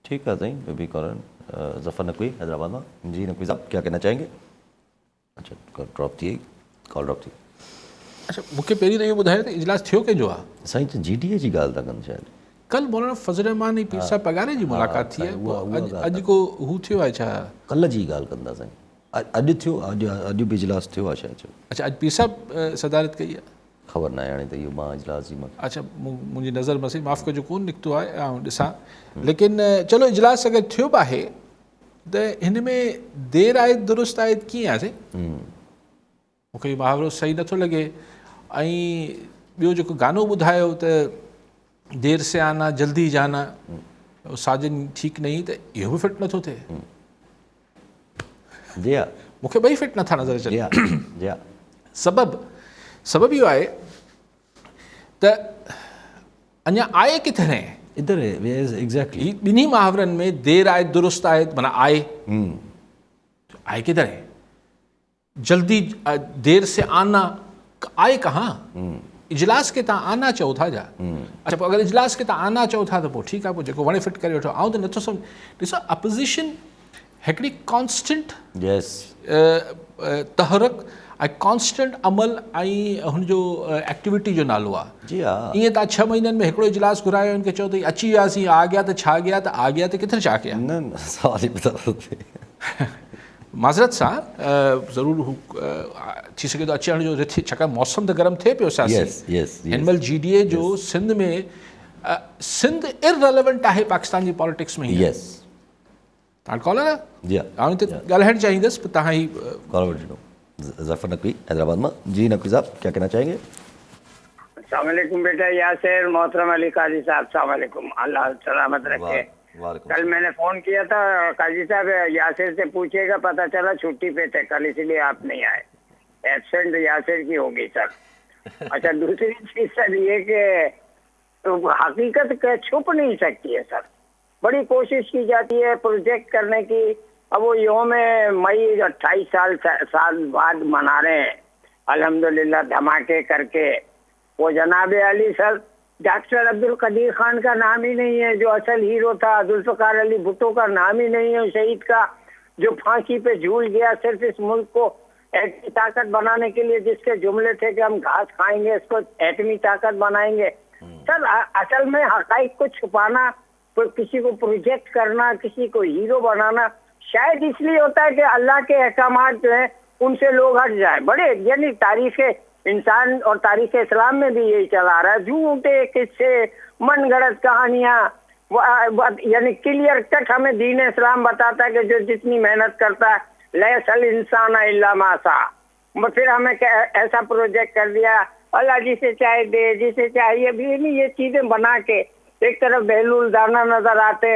A: ठीक है साईं, बेबी कॉलन ज़फ़र नक़वी हैदराबाद में। जी नक़वी साहब क्या कहना चाहेंगे? अच्छा ड्रॉप थी, कॉल ड्रॉप थी।
B: अच्छा मूंखे पहिरीं त इहो ॿुधायो त इजलास थियो कंहिंजो आहे?
A: साईं GTA जी ॻाल्हि था कनि शायदि।
B: कल मौलाना फज़ल रहमान ऐं पीर साहिब पगारे जी मुलाक़ात थी आहे, अॼु को हू थियो आहे छा?
A: कल्ह जी ॻाल्हि कंदा साईं, अॼु थियो, अॼु बि इजलास थियो आहे शायदि।
B: अच्छा अॼु पीर साहिब सदारत कई आहे?
A: ख़बर न आहे हाणे त इहो मां इजलास जी मां। अच्छा
B: मुंहिंजी नज़र में माफ़ कजो कोन निकितो आहे ऐं ॾिसां, लेकिन चलो इजलास अगरि थियो बि आहे त हिन में देर आहे दुरुस्त आहे कीअं आहे साईं? मूंखे इहो मुहावरो सही नथो लॻे। ऐं ॿियो जेको गानो ॿुधायो त देर से आना जल्दी जाना, साजन ठीक नहीं त इहो बि फिट नथो थिए।
A: जी हा,
B: मूंखे ॿई फिट नथा नज़र
A: जी हा,
B: अचनि।
A: जी हा,
B: सबब इहो आहे त अञा आहे किथे
A: इधर है एग्जैक्टली।
B: ही ॿिन्ही मुहावरनि में देर आहे दुरुस्त आहे, माना आहे किधर है? जल्दी देर से आना आए कहाँ? इजलास के तव्हां आना चओ था जा। अच्छा, पोइ अगरि इजलास के तव्हां आना चओ था त पोइ ठीकु आहे, पोइ जेको वणे फिट करे वठो। आउं त नथो सम्झ। ॾिसो, अपोज़िशन हिकिड़ी कॉन्स्टेंट
A: यस
B: तहरक ऐं कॉन्स्टेंट अमल ऐं हुनजो एक्टिविटी जो नालो आहे।
A: जी हा,
B: ईअं तव्हां 6 महीननि में हिकिड़ो इजलास घुरायो, हुनखे चओ त अची वियासीं, आ गया त छा गया, त आ गया त किथे छा कया।
A: न सवाल ही बता
B: माज़रत सां ज़रूरु हू थी सघे थो अचण जो रिथ, छाकाणि मौसम त गरम थिए पियो सियासी।
A: यस यस
B: हिन महिल GDA जो सिंध में सिंध इररिलेवेंट आहे पाकिस्तान जी पॉलिटिक्स में।
A: यस
B: तव्हां कॉलर आहे?
A: जी हा,
B: आउं हिते ॻाल्हाइणु चाहींदुसि, पर तव्हां ही
A: कॉल वठो। ज़फ़र नकवी हैदराबाद में। जी नकवी साहब, क्या कहना चाहेंगे?
E: अस्सलाम वालेकुम बेटा यासिर, मोहतरम अली काजी साहब, अस्सलाम वालेकुम, अल्लाह सलामत रखे। कल मैंने फोन किया था काजी साहब, यासिर से पूछिएगा, पता चला छुट्टी पे थे कल, इसलिए आप नहीं आए। एब्सेंट यासिर की होगी सर। अच्छा, दूसरी चीज सर ये कि तो हकीकत छुप नहीं सकती है सर, बड़ी कोशिश की जाती है प्रोजेक्ट करने की। अब वो योम मई 28 साल बाद मना रहे हैं अल्हम्दुलिल्लाह धमाके करके। वो जनाब अली सर, डॉक्टर अब्दुल कदीर खान का नाम ही नहीं है जो असल हीरो था, जुल्फ़िकार अली भुट्टो का नाम ही नहीं है शहीद का, जो फांसी पे झूल गया सिर्फ इस मुल्क को एटमी ताकत बनाने के लिए, जिसके जुमले थे कि हम घास खाएंगे, इसको एटमी ताकत बनाएंगे। सर असल में हक़ाइक़ को छुपाना, किसी को प्रोजेक्ट करना, किसी को हीरो बनाना शायद इसलिए होता है कि अल्लाह के अहकामात जो है उनसे लोग हट जाए। बड़े यानी तारीख इंसान और तारीख इस्लाम में भी यही चला आ रहा है, झूठे किस्से, मन गढ़ंत कहानियाँ, यानी क्लियर कट हमें दीन इस्लाम बताता है कि जो जितनी मेहनत करता है लैसल इंसान इल्ला मा सा। फिर हमें ऐसा प्रोजेक्ट कर दिया, अल्लाह जिसे चाहे दे, जिसे चाहिए भी नहीं, ये चीजें बना के एक तरफ बहलूल दाना नजर आते।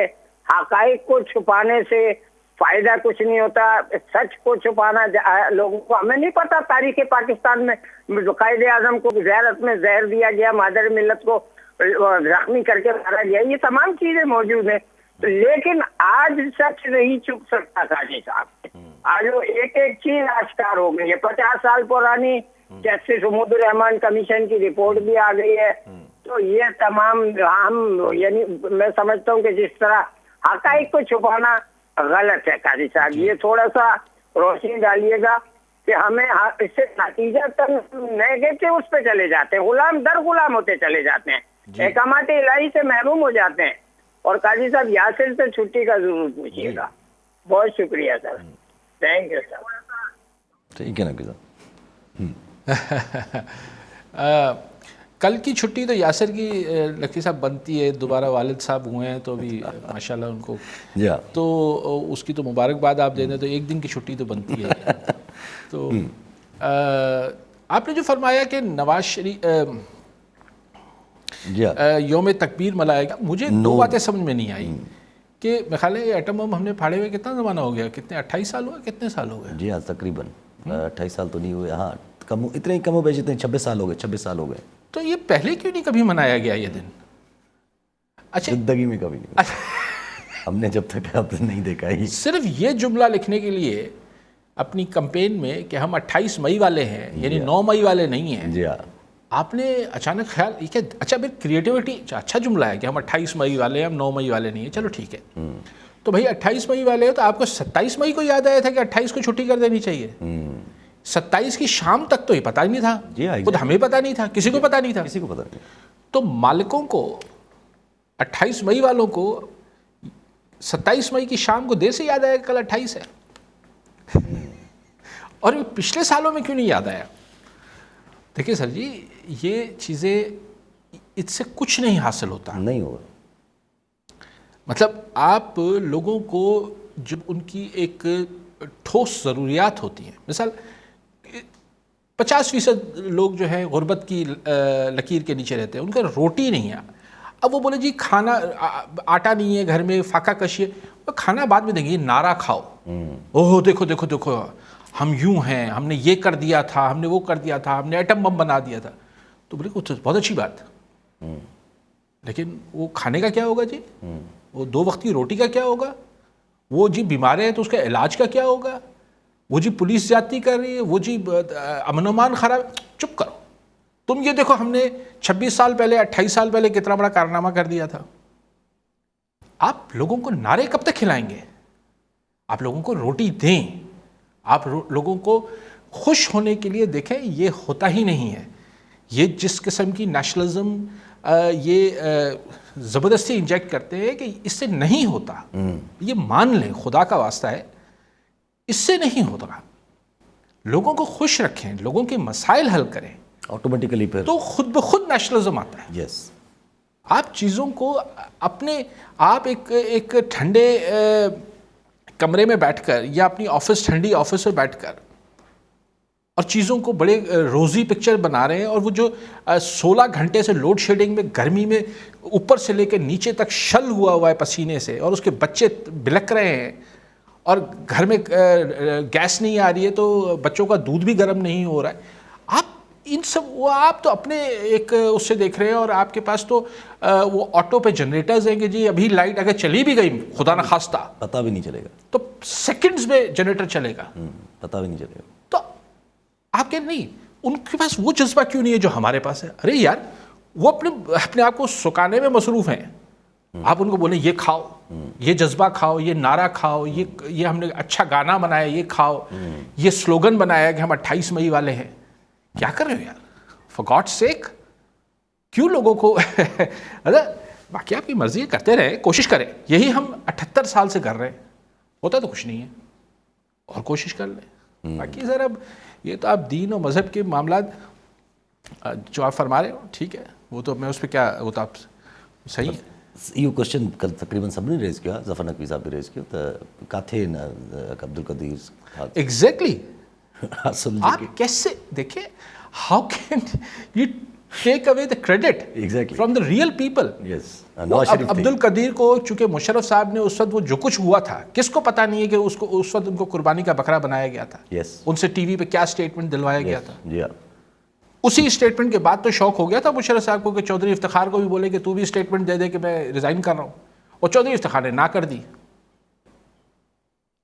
E: हक़ाइक़ को छुपाने से फायदा कुछ नहीं होता, सच को छुपाना लोगों को, हमें नहीं पता तारीख पाकिस्तान में कायदे आजम को ज़हरत में जहर दिया गया, मादर मिल्लत को जख्मी करके मारा गया, ये तमाम चीजें मौजूद हैं। लेकिन आज सच नहीं छुप सकता काजी साहब। आज वो एक एक चीज आश्कार हो गई है। 50 साल पुरानी जस्टिस उमूदुर रहमान कमीशन की रिपोर्ट भी आ गई है। तो ये तमाम हम यानी मैं समझता हूँ कि जिस तरह हक़ाइक़ को छुपाना गलत है काजी साहब, ये थोड़ा सा रोशनी डालिएगा कि हमें इससे नतीजा तक नेगेटिव उस पे चले जाते हैं, गुलाम दर गुलाम होते चले जाते हैं, एहकामात इलाही से महरूम हो जाते हैं। और काजी साहब यासिर से छुट्टी का जरूर पूछिएगा। बहुत शुक्रिया सर, थैंक यू सर।
A: ठीक है नकवी
B: साहब। कल की छुट्टी तो यासिर की लकी साहब बनती है, दोबारा वालिद साहब हुए हैं तो अभी माशाल्लाह उनको, तो उसकी तो मुबारकबाद आप दे दें, तो एक दिन की छुट्टी तो बनती है। तो आपने जो फरमाया कि नवाज शरीफ योम तकबीर मनाएगा, मुझे दो बातें समझ में नहीं आई कि मेरे ख्याल है एटम बम हमने फाड़े हुए कितना ज़माना हो गया, कितने 28 साल हुए, कितने साल हो गए?
A: जी हाँ, तकरीबन 28 साल तो नहीं हुए, हाँ कम, इतने ही कम हो गए जितने 26 साल हो गए, 26 साल हो गए।
B: तो ये पहले क्यों नहीं कभी मनाया गया ये दिन? अच्छा,
A: जिंदगी में कभी नहीं। हमने जब तक अब नहीं देखा ही। सिर्फ
B: ये जुमला लिखने के लिए अपनी कैंपेन में कि हम 28 मई वाले हैं, यानी 9 मई वाले नहीं हैं।
A: जी हाँ,
B: आपने अचानक ख्याल ये क्या, अच्छा फिर क्रिएटिविटी, अच्छा जुमला है कि हम 28 मई वाले हैं, हम 9 मई वाले नहीं हैं, चलो ठीक है। तो भाई 28 मई वाले हो तो आपको 27 मई को याद आया था कि 28 को छुट्टी कर देनी चाहिए। 27 की शाम तक तो ये पता ही नहीं था, खुद हमें पता नहीं था, किसी को पता नहीं था,
A: किसी को पता नहीं।
B: तो मालिकों को 28 मई वालों को 27 मई की शाम को देर से याद आया कल 28 है। और ये पिछले सालों में क्यों नहीं याद आया? देखिए सर जी, ये चीज़ें, इससे कुछ नहीं हासिल होता,
A: नहीं होगा।
B: मतलब आप लोगों को जब उनकी एक ठोस ज़रूरियात होती हैं, मिसाल 50% लोग जो है गुर्बत की लकीर के नीचे रहते हैं, उनका रोटी नहीं है। اب وہ بولے جی کھانا آٹا نہیں ہے گھر میں، فاقہ کشی ہے، کھانا بعد میں دیں گے، یہ نعرہ کھاؤ، اوہ دیکھو دیکھو دیکھو ہم یوں ہیں، ہم نے یہ کر دیا تھا، ہم نے وہ کر دیا تھا، ہم نے ایٹم بم بنا دیا تھا. تو بولے بہت اچھی بات، لیکن وہ کھانے کا کیا ہوگا جی؟ وہ 2 وقت کی روٹی کا کیا ہوگا؟ وہ جی بیمار ہے تو اس کا علاج کا کیا ہوگا؟ وہ جی پولیس زیادتی کر رہی ہے، وہ جی امن و امان خراب. چپ کرو، تم یہ دیکھو ہم نے 26 سال پہلے 28 سال پہلے کتنا بڑا کارنامہ کر دیا تھا. آپ لوگوں کو نعرے کب تک کھلائیں گے؟ آپ لوگوں کو روٹی دیں، آپ لوگوں کو خوش ہونے کے لیے دیکھیں. یہ ہوتا ہی نہیں ہے. یہ جس قسم کی نیشنلزم یہ زبردستی انجیکٹ کرتے ہیں کہ اس سے نہیں ہوتا. یہ مان لیں، خدا کا واسطہ ہے، اس سے نہیں ہوتا. لوگوں کو خوش رکھیں، لوگوں کے مسائل حل کریں،
A: آٹومیٹیکلی پھر
B: تو خود بخود نیشنلزم آتا ہے.
A: یس.
B: آپ چیزوں کو اپنے آپ ایک ٹھنڈے کمرے میں بیٹھ کر یا اپنی ٹھنڈی آفس میں بیٹھ کر اور چیزوں کو بڑے روزی پکچر بنا رہے ہیں، اور وہ جو 16 گھنٹے سے لوڈ شیڈنگ میں گرمی میں اوپر سے لے کے نیچے تک شل ہوا ہے پسینے سے، اور اس کے بچے بلک رہے ہیں، اور گھر میں گیس نہیں آ رہی ہے تو بچوں کا دودھ بھی گرم نہیں ہو رہا ہے. آپ ان سب وہ آپ تو اپنے ایک اس سے دیکھ رہے ہیں، اور آپ کے پاس تو وہ آٹو پہ جنریٹرز ہیں کہ جی ابھی لائٹ اگر چلی بھی گئی خدا نہ خواستہ
A: پتہ بھی نہیں چلے گا،
B: تو سیکنڈز میں جنریٹر چلے گا،
A: پتہ بھی نہیں چلے گا.
B: تو آپ کہ نہیں ان کے پاس وہ جذبہ کیوں نہیں ہے جو ہمارے پاس ہے؟ ارے یار وہ اپنے آپ کو سکانے میں مصروف ہیں. آپ ان کو بولیں یہ کھاؤ، یہ جذبہ کھاؤ، یہ نعرہ کھاؤ، یہ ہم نے اچھا گانا بنایا، یہ کھاؤ، یہ سلوگن بنایا کہ ہم 28 مئی والے ہیں. کیا کر رہے ہو یار؟ فار گاڈ سیک کیوں لوگوں کو باقی آپ کی مرضی کرتے رہے، کوشش کریں. یہی ہم 78 سال سے کر رہے ہیں، ہوتا تو کچھ نہیں ہے، اور کوشش کر لیں. باقی سر اب یہ تو آپ دین و مذہب کے معاملات جو آپ فرما رہے ہو ٹھیک ہے، وہ تو میں اس پہ کیا، وہ تو آپ صحیح ہے.
A: یہ کوشچن کل تقریباً سب نے ریز کیا، ظفر نقوی صاحب بھی ریز کیا، تو کاتھے عبدالقدیر
B: ایگزیکٹلی. آپ کیسے دیکھیں، ہاؤ کین you take away the credit from the real people. Abdul Qadeer کو چونکہ مشرف صاحب نے اس وقت وہ جو کچھ ہوا تھا، کس کو پتا نہیں ہے کہ اس وقت ان کو قربانی کا بکرا بنایا گیا تھا. ان سے ٹی وی پہ کیا اسٹیٹمنٹ دلوایا گیا تھا. اسی اسٹیٹمنٹ کے بعد تو شوق ہو گیا تھا مشرف صاحب کو کہ چودھری افتخار کو بھی بولے کہ تو بھی اسٹیٹمنٹ دے دے کہ میں ریزائن کر رہا ہوں، اور چودھری افتخار نے نہ کر دی.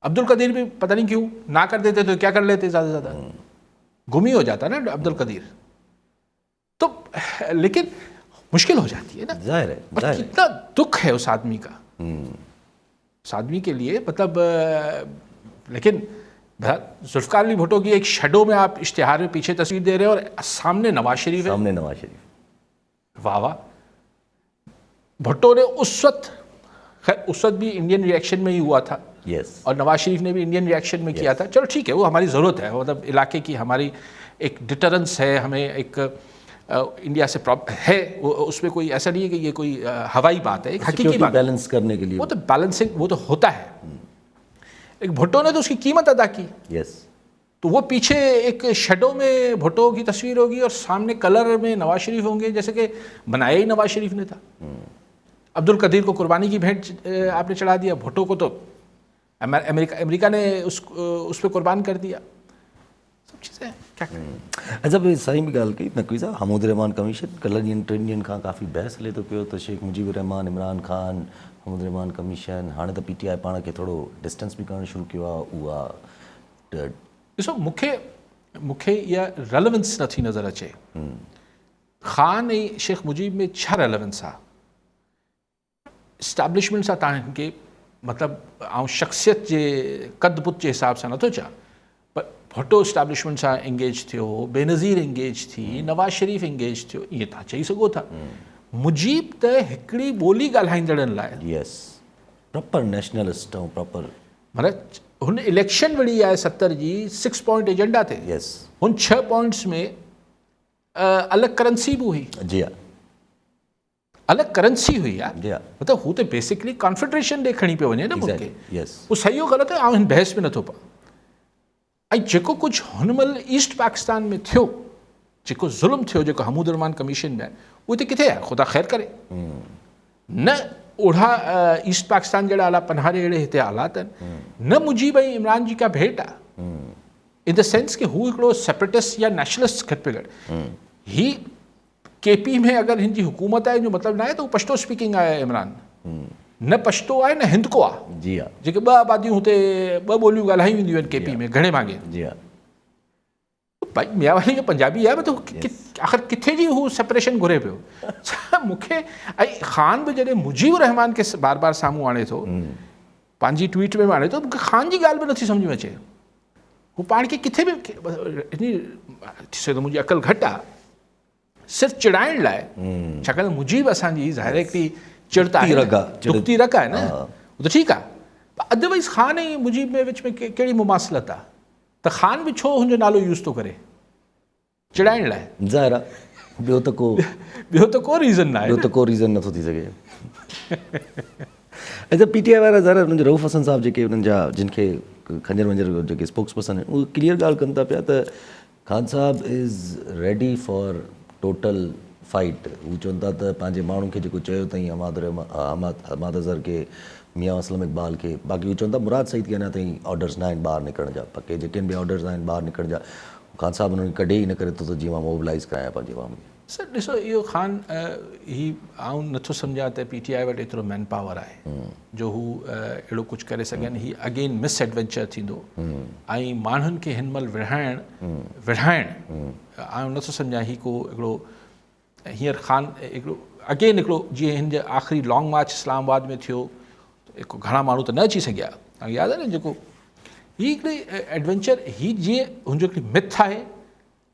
B: عبدالقدیر بھی پتہ نہیں کیوں نہ کر دیتے، تو کیا کر لیتے، زیادہ سے زیادہ گم ہی ہو جاتا نا عبدالقدیر. تو لیکن مشکل ہو جاتی ہے نا، ظاہر ہے. اور کتنا دکھ ہے اس آدمی کا، اس آدمی کے لیے، مطلب. لیکن ذوالفقار علی بھٹو کی ایک شیڈو میں آپ اشتہار میں پیچھے تصویر دے رہے ہیں، اور سامنے نواز شریف ہے.
A: سامنے نواز شریف،
B: واہ واہ. بھٹو نے اس وقت، خیر اس وقت بھی انڈین ریئیکشن میں ہی ہوا تھا، اور نواز شریف نے بھی انڈین ریئیکشن میں کیا تھا. چلو ٹھیک ہے، وہ ہماری ضرورت ہے، مطلب علاقے کی ہماری ایک ڈیٹرنس ہے، ہمیں ایک انڈیا سے ہے، اس میں کوئی ایسا نہیں ہے کہ یہ کوئی ہوائی بات ہے، ایک حقیقی بات
A: بیلنس کرنے کے لیے
B: وہ تو بیلنسنگ وہ تو ہوتا ہے. ایک بھٹو نے تو اس کی قیمت ادا کی. تو وہ پیچھے ایک شیڈو میں بھٹو کی تصویر ہوگی، اور سامنے کلر میں نواز شریف ہوں گے، جیسے کہ بنایا ہی نواز شریف نے تھا. عبدالقدیر کو قربانی کی بھیٹ آپ نے چڑھا دیا، بھٹو کو تو امریکہ نے اس پہ قربان کر دیا. سب چیزیں کیا کریں.
A: جب سائیں بھی گال کی نقوی صاحب حمود الرحمان کمیشن کلر انڈین کھاں کافی بحث ہلے تو پیو، تو شیخ مجیب الرحمان، عمران خان، حمود الرحمان کمیشن، ہاणे تو پی ٹی آئی پاण کے تھوڑو ڈسٹنس بھی کرنا شروع کیا ہوا.
B: ॾिसो मूंखे इहा रेलेवेंस नथी नज़र अचे. ख़ान ऐं शेख मुजीब में छा रेलेवेंस आहे? इस्टेब्लिशमेंट सां तव्हांखे मतिलबु आउं शख़्सियत जे क़द बुत जे हिसाब सां नथो चवां, पर भुट्टो इस्टेब्लिशमेंट सां एंगेज थियो, बेनज़ीर एंगेज थी, नवाज़ शरीफ़ एंगेज थियो, ईअं तव्हां चई सघो था. मुजीब त हिकिड़ी ॿोली ॻाल्हाईंदड़नि लाइ
A: प्रॉपर नेशनलिस्ट ऐं प्रॉपर
B: मतिलबु हुन इलेक्शन विड़ी आहे 70 जी 6 पॉइंट एजेंडा ते. हुन 6 पॉइंट्स में अलॻि करंसी बि हुई.
A: जी हा,
B: अलॻि करंसी हुई आहे. मतिलबु हू त बेसिकली कॉन्फेडरेशन ॾे खणी पियो वञे न मुल्क खे. उहो सही हो ग़लति आहे, हिन बहस में नथो पवां. ऐं जेको कुझु हुन महिल ईस्ट पाकिस्तान में थियो, जेको ज़ुल्म थियो, जेको हमूद रहमान कमीशन में आहे, उहो त किथे आहे? ख़ुदा ख़ैर करे. न ओढ़ा ईस्ट पाकिस्तान जहिड़ा आला पनहारे अहिड़े हिते हालात आहिनि, न मुजीब ऐं इमरान जी का भेट आहे, इन द सेंस कि हू हिकिड़ो सेपरेटिस्ट या नेशनलिस्ट घटि में घटि। ही KP में अगरि हिन जी हुकूमत आहे जो मतिलबु न आहे त हू पश्तो स्पीकिंग आहे इमरान, न पश्तो आहे न हिंदको आहे।
A: जी हा,
B: जेके ॿ आबादियूं हुते ॿ ॿोलियूं ॻाल्हायूं वेंदियूं आहिनि KP में घणे भाङे।
A: जी हा,
B: भाई मियावाली जो पंजाबी आहे, त आख़िर किथे जी हू सेपरेशन घुरे पियो। छा मूंखे ऐं ख़ान बि जॾहिं मुजीबुर रहमान खे बार बार साम्हूं आणे थो, पंहिंजी ट्वीट में आणे थो, मूंखे ख़ान जी ॻाल्हि बि नथी सम्झ में अचे। हू पाण खे किथे बि ॾिसे त मुंहिंजी अकल घटि आहे, सिर्फ़ु चिड़ाइण लाइ, छाकाणि मुजीब असांजी ज़ाहिर हिकिड़ी चिड़ता आहे, दुखती रग आहे न, उहो त ठीकु आहे। अदरवाइज़ ख़ान ऐं मुजीब में विच में कहिड़ी मुमासिलत आहे? त ख़ान बि छो हुनजो नालो यूज़ थो करे चिड़ाइण लाइ?
A: ज़ाहिर आहे, ॿियो त
B: को रीज़न न आहे,
A: ॿियो त को रीज़न नथो थी सघे। अच्छा, PTI वारा ज़ाहिर हुननि जो रऊफ़ हसन साहब जेके हुननि जा जिन खे खंजर वंजर जेके स्पोक्स पर्सन आहिनि, उहे क्लियर ॻाल्हि कनि था पिया त ख़ान साहब is ready for total fight. हू चवनि था त पंहिंजे माण्हुनि खे जेको चयो अथई हमाद अज़हर खे, मियां असलम इक़बाल खे, बाक़ी हू चवनि था मुराद सईद खे अञा ताईं ऑर्डर्स न आहिनि ॿाहिरि निकिरण जा, पके जेके बि ऑर्डर्स आहिनि ॿाहिरि निकिरण जा, ख़ान साहब हुननि कॾहिं ई न करे थो त जीअं मां मोबिलाइज़ करायां पंहिंजे अवाम खे।
B: सर ॾिसो, इहो ख़ान ही आउं नथो सम्झां त PTI वटि एतिरो मैन पावर आहे जो हू अहिड़ो कुझु करे सघनि। ही अगेन मिस एडवेंचर थींदो ऐं माण्हुनि खे हिन महिल विढ़ाइण आउं नथो सम्झां ही को हिकिड़ो हींअर ख़ान हिकिड़ो अगेन हिकिड़ो जीअं हिन जो आख़िरी लॉन्ग मार्च इस्लामाबाद में थियो, हिकु घणा माण्हू त न अची सघिया, तव्हांखे यादि आहे न जेको ही हिकिड़ी एडवेंचर, ही जीअं हुनजो हिकिड़ी मिथ आहे।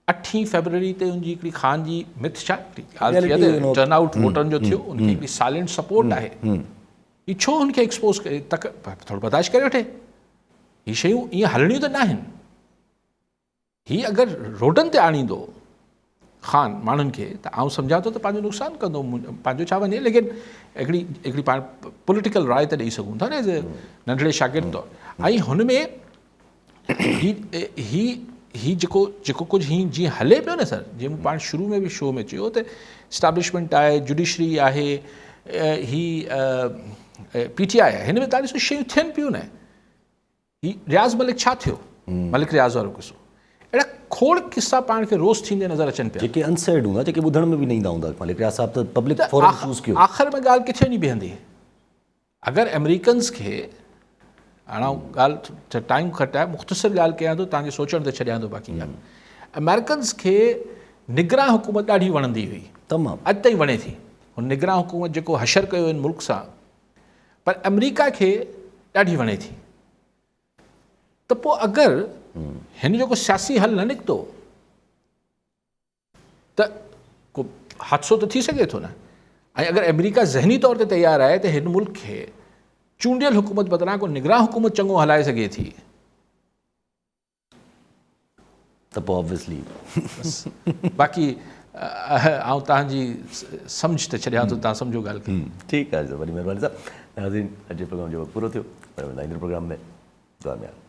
B: 8 फरवरी ते हुनजी हिकिड़ी ख़ान जी मिथ छा टर्न आउट वोटरनि जो थियो, उनखे हिकिड़ी साइलेंट सपोर्ट आहे। ही छो हुनखे एक्सपोज करे तक थोरो बर्दाश्त करे वठे? ही शयूं ईअं हलणियूं त न आहिनि। ही अगरि रोडनि ते आणींदो ख़ान माण्हुनि खे त आउं सम्झां थो त पंहिंजो नुक़सानु कंदो, पंहिंजो छा वञे, लेकिन हिकिड़ी पाण पॉलिटिकल राय त ॾेई सघूं था न एज़ ए नंढड़े शागिर्द तौरु। ऐं हुन में ही जेको कुझु हीअं जीअं हले पियो न सर, जीअं पाण शुरू में बि शो में चयो त इस्टाब्लिशमेंट आहे, जुडिशरी आहे, ही PTI आहे, हिन में तव्हां ॾिसो शयूं थियनि पियूं न। ही रियाज़ मलिक छा थियो, मलिक रियाज़ वारो किसो, अहिड़ा खोड़ किस्सा पाण खे रोज़ थींदे नज़र अचनि पिया,
A: जेके अनसेड हूंदा, जेके ॿुधण में बि न ईंदा हूंदा। मलिक रियाज़ साहब त पब्लिक फोरम चूज़ कयो।
B: आख़िर में ॻाल्हि किथे वञी बीहंदी? अगरि अमेरिकन्स खे, हाणे ॻाल्हि टाइम घटि आहे, मुख़्तसिर ॻाल्हि कयां थो, तव्हांखे सोचण ते छॾियां थो बाक़ी ॻाल्हि। अमेरिकन्स खे निगरां हुकूमत ॾाढी वणंदी हुई, तमामु अॼु ताईं वणे थी। हुन निगरां हुकूमत जेको हशर कयो हिन मुल्क सां, पर अमेरिका खे ॾाढी वणे थी। त पोइ अगरि हिन जो को सियासी हल न निकितो त को हादसो त थी सघे थो न। ऐं अगरि अमेरिका ज़हनी तौर ते तयारु आहे त हिन मुल्क खे चूंडियल हुकूमत बदिरां को निगरां हुकूमत चङो हलाए सघे थी,
A: त पोइ ऑब्वियसली
B: बाक़ी आउं तव्हांजी सम्झ ते छॾियां थो, तव्हां सम्झो ॻाल्हि खे।
A: ठीकु आहे, वॾी महिरबानी साहब। नाज़रीन, अॼु प्रोग्राम जो वक़्तु पूरो थियो, पर ईंदड़ प्रोग्राम में दुआ में